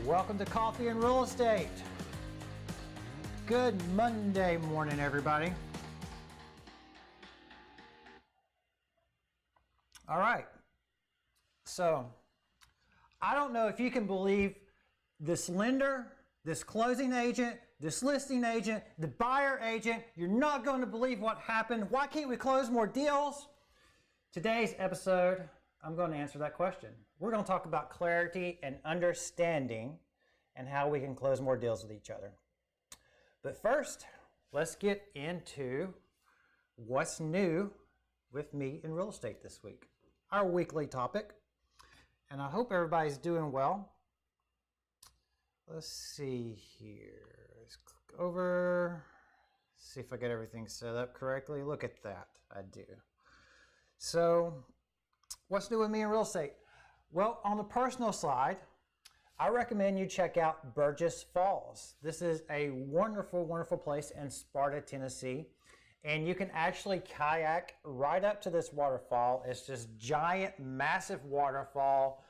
Welcome to Coffee and Real Estate. Good Monday morning, everybody. All right. So, I don't know if you can believe this lender, this closing agent, this listing agent, the buyer agent. You're not going to believe what happened. Why can't we close more deals? Today's episode, I'm going to answer that question. We're going to talk about clarity and understanding and how we can close more deals with each other. But first, let's get into what's new with me in real estate this week. Our weekly topic. And I hope everybody's doing well. Let's see here. Let's click over. See if I get everything set up correctly. Look at that. I do. So, what's new with me in real estate? Well, on the personal side, I recommend you check out Burgess Falls. This is a wonderful, wonderful place in Sparta, Tennessee. And you can actually kayak right up to this waterfall. It's this giant, massive waterfall.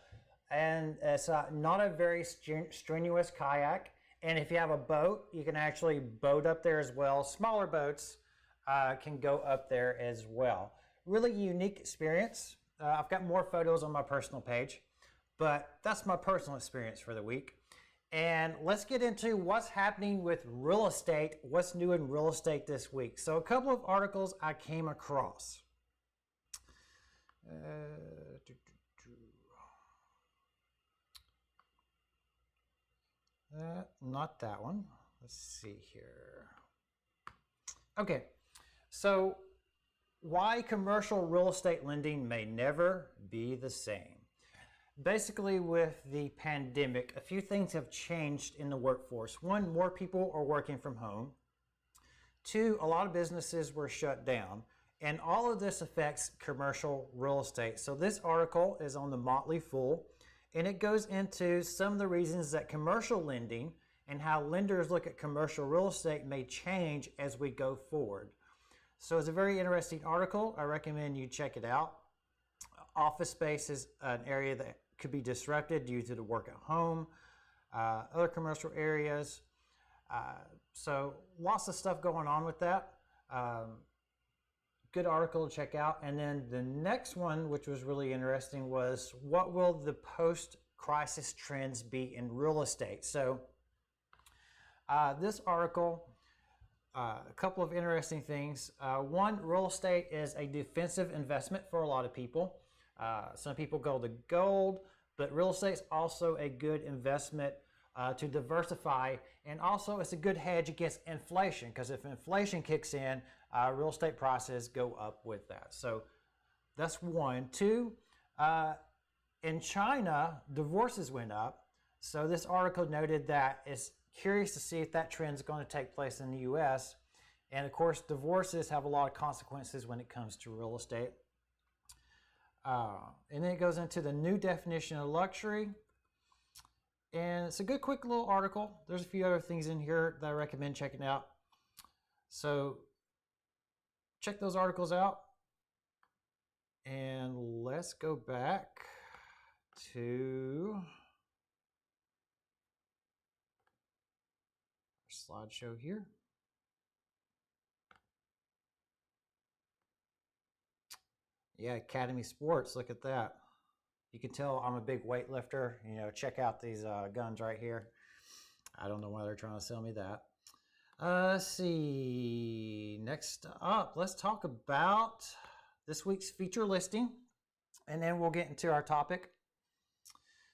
And it's not a very strenuous kayak. And if you have a boat, you can actually boat up there as well. Smaller boats can go up there as well. Really unique experience. I've got more photos on my personal page, but that's my personal experience for the week. And let's get into what's happening with real estate, what's new in real estate this week. So a couple of articles I came across. Not that one. Let's see here. Okay, so why commercial real estate lending may never be the same. Basically, with the pandemic, a few things have changed in the workforce. One, more people are working from home. Two, a lot of businesses were shut down. And all of this affects commercial real estate. So this article is on the Motley Fool, and it goes into some of the reasons that commercial lending and how lenders look at commercial real estate may change as we go forward. So it's a very interesting article. I recommend you check it out. Office space is an area that could be disrupted due to the work at home, other commercial areas. So lots of stuff going on with that. Good article to check out. And then the next one, which was really interesting, was what will the post-crisis trends be in real estate? So this article, a couple of interesting things. One, real estate is a defensive investment for a lot of people. Some people go to gold, but real estate is also a good investment to diversify, and also it's a good hedge against inflation, because if inflation kicks in, real estate prices go up with that. So that's one. Two, in China, divorces went up. So this article noted that it's curious to see if that trend is going to take place in the U.S. And of course, divorces have a lot of consequences when it comes to real estate. And then it goes into the new definition of luxury. And it's a good, quick little article. There's a few other things in here that I recommend checking out. So check those articles out. And let's go back to our slideshow here. Yeah, Academy Sports, look at that. You can tell I'm a big weightlifter. You know, check out these guns right here. I don't know why they're trying to sell me that. Let's see. Next up, let's talk about this week's feature listing, and then we'll get into our topic.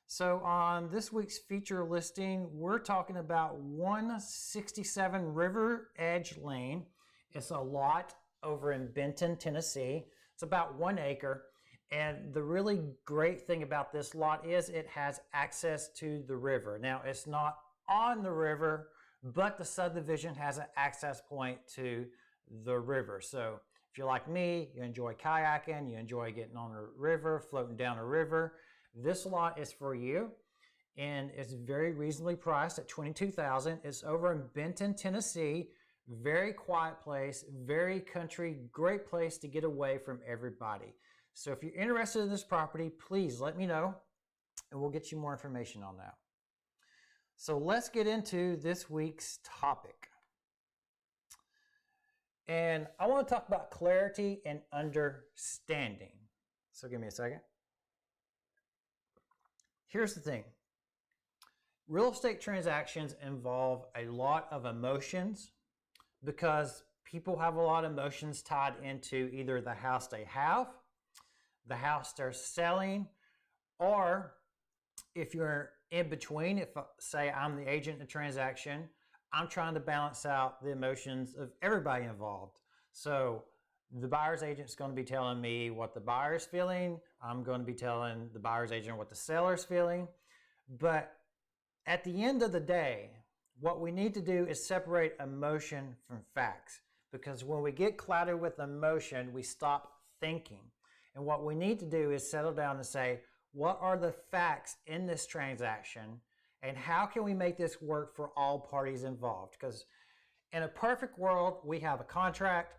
So on this week's feature listing, we're talking about 167 River Edge Lane. It's a lot over in Benton, Tennessee. It's about 1 acre. And the really great thing about this lot is it has access to the river. Now, it's not on the river, but the subdivision has an access point to the river. So if you're like me, you enjoy kayaking, you enjoy getting on a river, floating down a river, this lot is for you. And it's very reasonably priced at $22,000. It's over in Benton, Tennessee. Very quiet place, very country, great place to get away from everybody. So if you're interested in this property, please let me know and we'll get you more information on that. So let's get into this week's topic. And I want to talk about clarity and understanding. So give me a second. Here's the thing. Real estate transactions involve a lot of emotions because people have a lot of emotions tied into either the house they have, the house they're selling, or if you're in between, if say I'm the agent in the transaction, I'm trying to balance out the emotions of everybody involved. So the buyer's agent is going to be telling me what the buyer's feeling. I'm going to be telling the buyer's agent what the seller's feeling. But at the end of the day, what we need to do is separate emotion from facts. Because when we get clouded with emotion, we stop thinking. And what we need to do is settle down and say, what are the facts in this transaction? And how can we make this work for all parties involved? Because in a perfect world, we have a contract,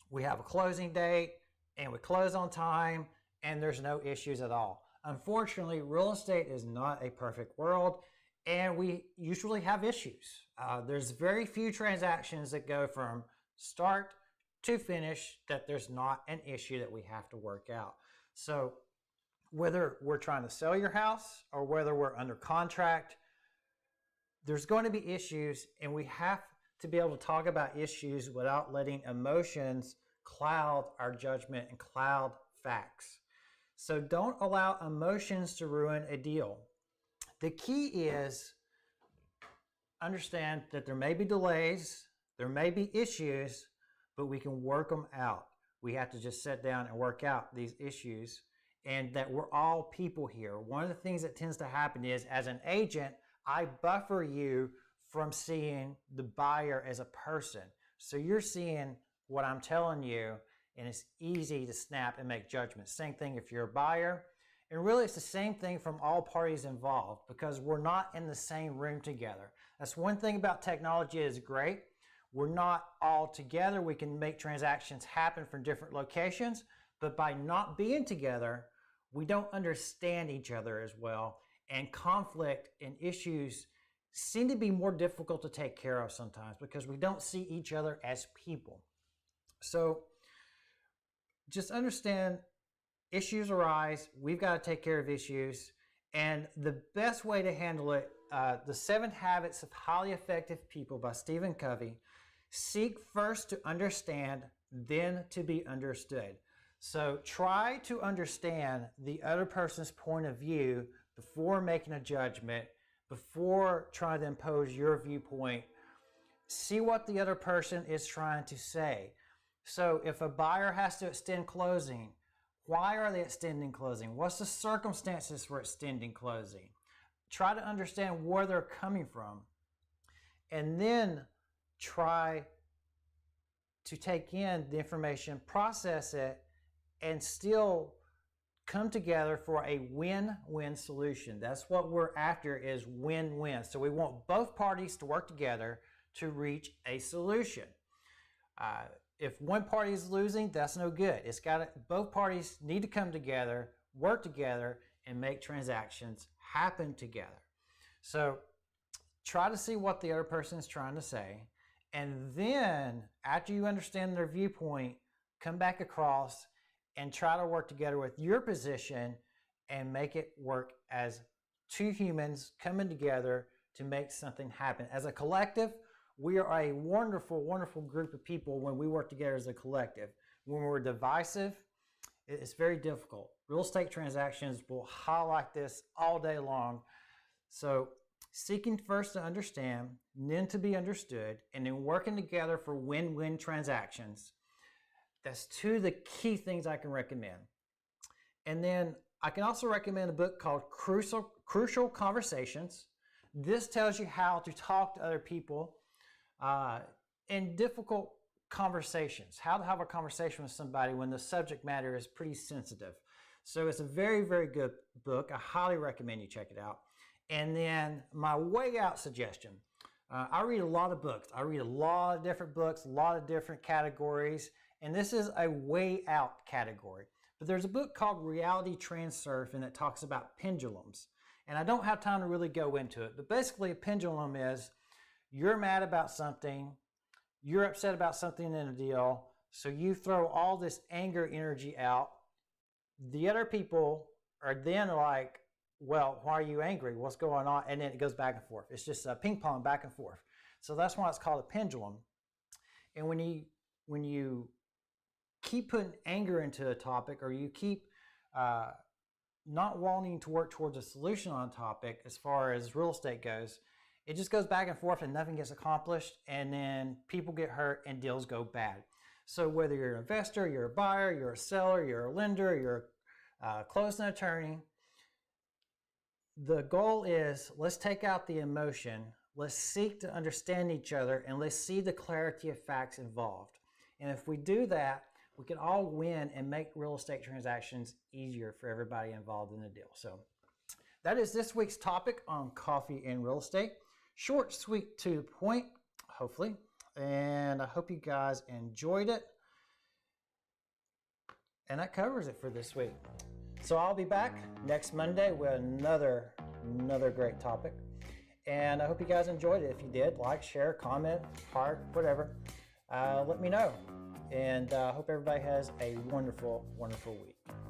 we have a closing date, and we close on time, and there's no issues at all. Unfortunately, real estate is not a perfect world, and we usually have issues. There's very few transactions that go from start to finish that there's not an issue that we have to work out. So whether we're trying to sell your house or whether we're under contract, there's going to be issues, and we have to be able to talk about issues without letting emotions cloud our judgment and cloud facts. So don't allow emotions to ruin a deal. The key is understand that there may be delays, there may be issues, but we can work them out. We have to just sit down and work out these issues, and that we're all people here. One of the things that tends to happen is, as an agent, I buffer you from seeing the buyer as a person. So you're seeing what I'm telling you, and it's easy to snap and make judgments. Same thing if you're a buyer. And really, it's the same thing from all parties involved because we're not in the same room together. That's one thing about technology is great. We're not all together. We can make transactions happen from different locations, but by not being together, we don't understand each other as well. And conflict and issues seem to be more difficult to take care of sometimes because we don't see each other as people. So just understand issues arise. We've got to take care of issues. And the best way to handle it, The 7 Habits of Highly Effective People by Stephen Covey. Seek first to understand, then to be understood. So try to understand the other person's point of view before making a judgment, before trying to impose your viewpoint. See what the other person is trying to say. So if a buyer has to extend closing, why are they extending closing? What's the circumstances for extending closing? Try to understand where they're coming from. And then try to take in the information, process it, and still come together for a win-win solution. That's what we're after, is win-win. So we want both parties to work together to reach a solution. If one party is losing, that's no good. Both parties need to come together, work together, and make transactions happen together. So try to see what the other person is trying to say. And then after you understand their viewpoint, come back across and try to work together with your position and make it work as two humans coming together to make something happen. As a collective, we are a wonderful, wonderful group of people when we work together as a collective. When we're divisive, it's very difficult. Real estate transactions will highlight this all day long. So seeking first to understand, then to be understood, and then working together for win-win transactions. That's two of the key things I can recommend. And then I can also recommend a book called Crucial Conversations. This tells you how to talk to other people in difficult conversations, how to have a conversation with somebody when the subject matter is pretty sensitive. So it's a very, very good book. I highly recommend you check it out. And then my way out suggestion. I read a lot of books. I read a lot of different books, a lot of different categories, and this is a way out category. But there's a book called Reality Transurf, and it talks about pendulums. And I don't have time to really go into it, but basically a pendulum is you're mad about something, you're upset about something in a deal, so you throw all this anger energy out. The other people are then like, well, why are you angry? What's going on? And then it goes back and forth. It's just a ping pong back and forth. So that's why it's called a pendulum. And when you keep putting anger into a topic, or you keep not wanting to work towards a solution on a topic as far as real estate goes, it just goes back and forth and nothing gets accomplished, and then people get hurt and deals go bad. So whether you're an investor, you're a buyer, you're a seller, you're a lender, you're a closing attorney, the goal is, let's take out the emotion, let's seek to understand each other, and let's see the clarity of facts involved. And if we do that, we can all win and make real estate transactions easier for everybody involved in the deal. So that is this week's topic on coffee and real estate. Short, sweet, to the point, hopefully. And I hope you guys enjoyed it. And that covers it for this week. So I'll be back next Monday with another great topic. And I hope you guys enjoyed it. If you did, like, share, comment, heart, whatever. Let me know. And I hope everybody has a wonderful, wonderful week.